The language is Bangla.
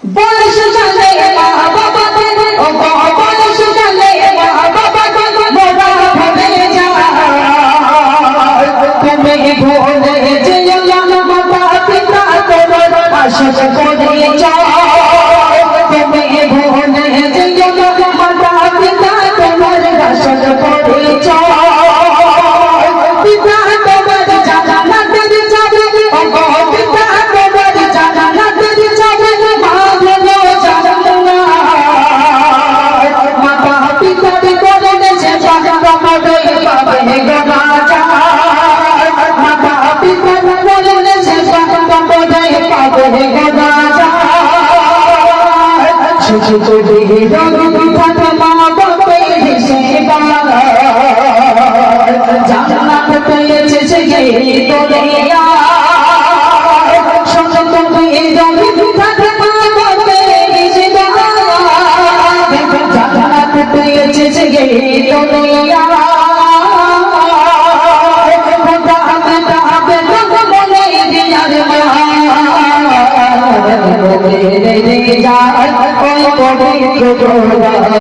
বয়স চলে মা বাবা ও বয়স চলে মা বাবা মোরা ভুলে যায় তুমি ভুলে যেও না মাতা পিতা তোমার আশীষ করে যায় তুমি ভুলে যেও না মাতা পিতা তোমার আশীষ করে যায় পিতা তোমার জান্নাতের যাবে ও পিতা তোমার জান্নাতের যাবে মা হলো জান্নাত মাতা পিতার করলে সে জান্নাতের পাবে গোনা যায় মাতা পিতার করলে সে জান্নাতের পাবে গোনা যায় শিশু যদি থাকে মা বাবা হিসেবে জান্নাত পেয়েছে সে দুনিয়া সন্ত হয়ে যাবে থাকে মা বাবা হিসেবে জান্নাত পেয়েছে সে দুনিয়া খোদা খোদা হবে বলে দিয়ার মা রে রে যায় ওই পড়ে